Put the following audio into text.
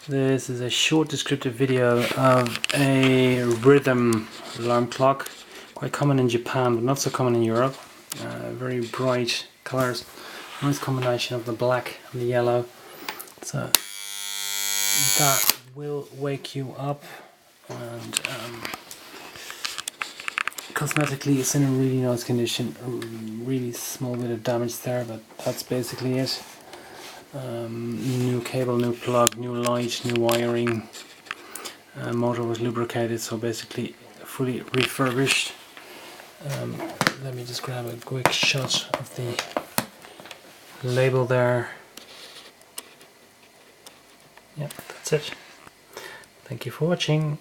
This is a short descriptive video of a rhythm alarm clock, quite common in Japan but not so common in Europe. Very bright colors, nice combination of the black and the yellow, so that will wake you up. And cosmetically it's in a really nice condition, a really small bit of damage there, but that's basically it. New cable, new plug, new light, new wiring. Motor was lubricated, so basically fully refurbished. Let me just grab a quick shot of the label there. Yep, that's it. Thank you for watching.